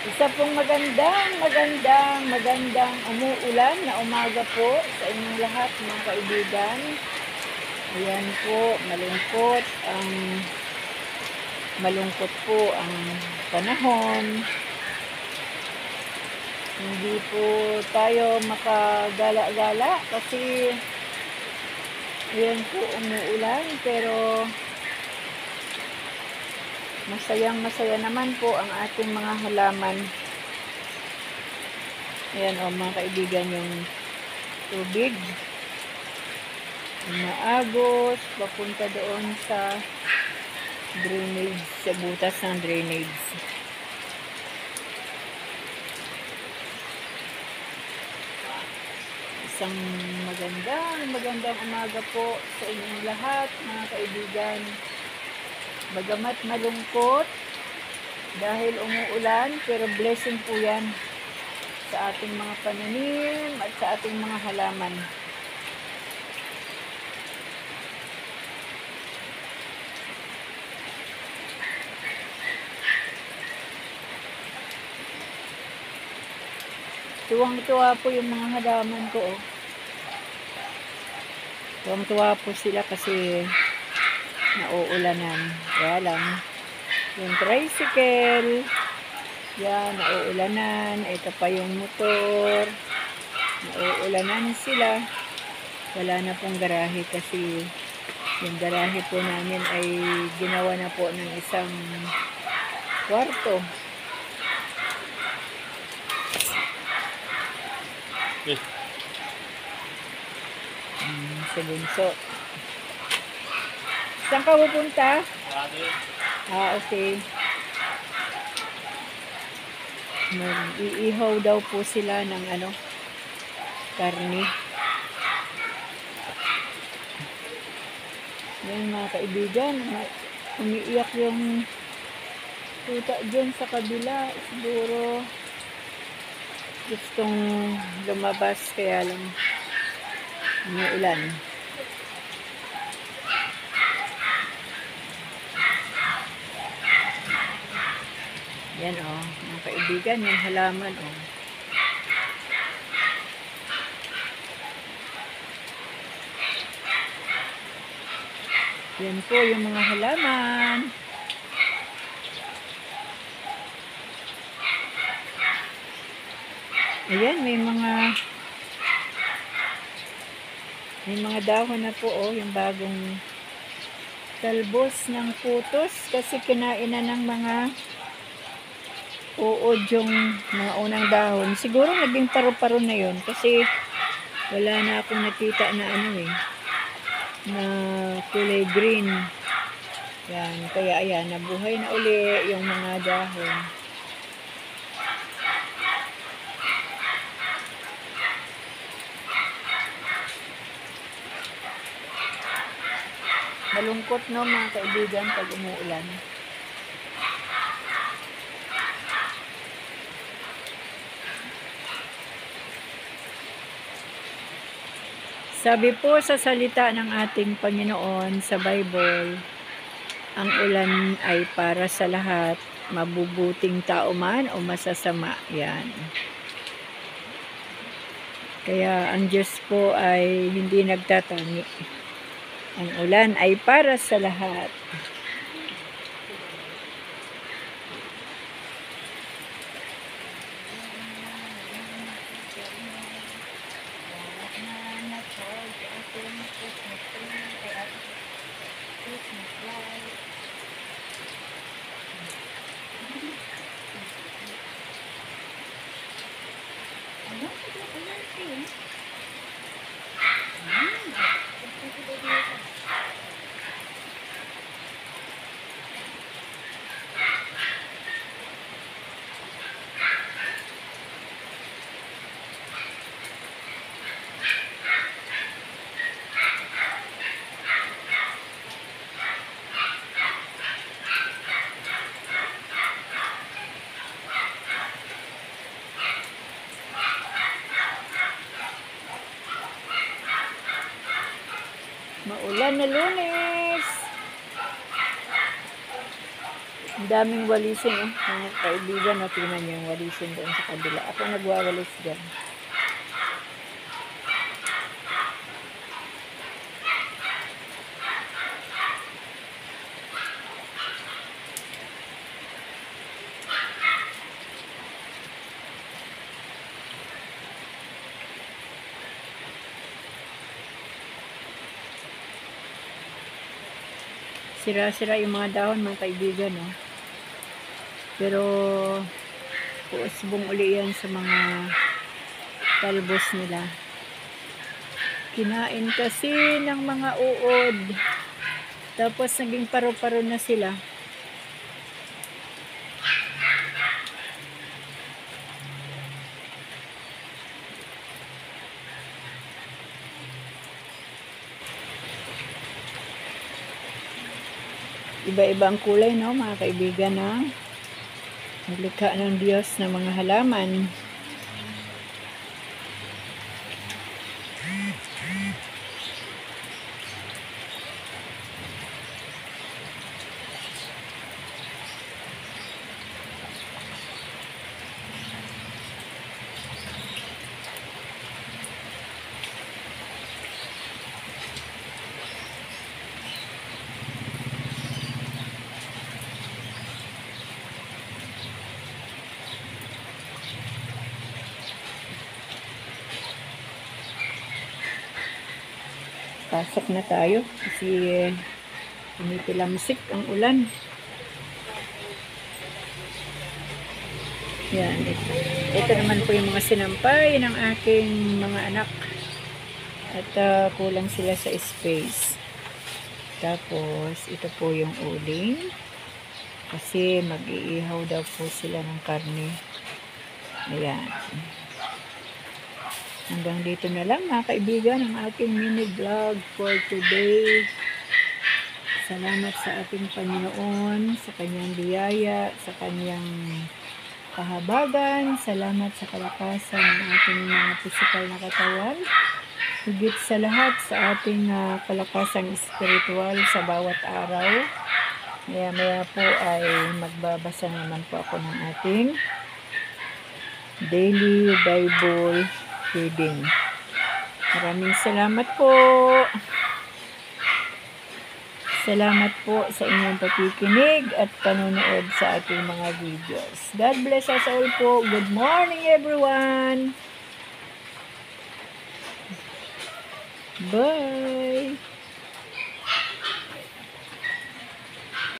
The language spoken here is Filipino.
Isa pong magandang umuulan na umaga po sa inyong lahat mga kaibigan. Ayan po, malungkot po ang panahon. Hindi po tayo makagala-gala kasi ayan po umuulan, pero masayang-masaya naman po ang ating mga halaman. Ayan o mga kaibigan, yung tubig umaagos papunta doon sa drainage, sa butas ng drainage. Isang magandang umaga po sa inyong lahat mga kaibigan. Bagamat malungkot dahil umuulan, pero blessing po yan sa ating mga pananim at sa ating mga halaman. Tuwang-tuwa po yung mga halaman ko. Tuwang-tuwa po sila kasi nauulanan. Kaya lang, yung tricycle, yan, nauulanan. Ito pa yung motor, nauulanan sila. Wala na pong garahe kasi yung garahe po namin ay ginawa na po ng isang kwarto. Sa bunso. Saan ka pupunta? Okay. Mag-iihaw daw po sila ng karne. Yan mga kaibigan, umiiyak yung tuta dyan sa kabila. Siguro gustong lumabas, kaya lang umuulan. Yan mga kaibigan, yung halaman Yan po yung mga halaman. Ayan, may mga dahon na po yung bagong talbos ng putos kasi kinain na ng mga uod yung mga unang dahon. Siguro naging paru-paro na yun kasi wala na akong nakita na na kulay green. Yan, kaya ayan, nabuhay na uli yung mga dahon. Malungkot mga kaibigan pag umuulan. Sabi po sa salita ng ating Panginoon sa Bible, ang ulan ay para sa lahat, mabubuting tao man o masasama. Yan. Kaya ang Diyos po ay hindi nagtatangi. Ang ulan ay para sa lahat. Maulan na Lunes. Ang daming walisin, oh. Mga kaibigan, no, tingnan niyo yung walisin doon sa kabila. Ako nagwawalis dyan. Sira-sira yung mga dahon, mga kaibigan, no? Pero puusbong uli yan sa mga talbos nila. Kinain kasi ng mga uod. Tapos naging paro-paro na sila. Iba-iba ang kulay, no, mga kaibigan, ng naglikha ng Diyos ng mga halaman. Pasok na tayo kasi tumilamsik ang ulan. Yan. Ito naman po yung mga sinampay ng aking mga anak. At kulang sila sa space. Tapos, ito po yung uling. Kasi mag-iihaw daw po sila ng karne. Ayan. Hanggang dito na lang, mga kaibigan, ang aking mini vlog for today. Salamat sa ating Panginoon, sa kanyang biyaya, sa kanyang kahabagan. Salamat sa kalakasan ng ating mga physical na katawan. Higit sa lahat, sa ating kalakasang spiritual sa bawat araw. Maya-maya po ay magbabasa naman po ako ng ating daily Bible reading. Maraming salamat po. Salamat po sa inyong pakikinig at panonood sa ating mga videos. God bless us all po. Good morning, everyone. Bye.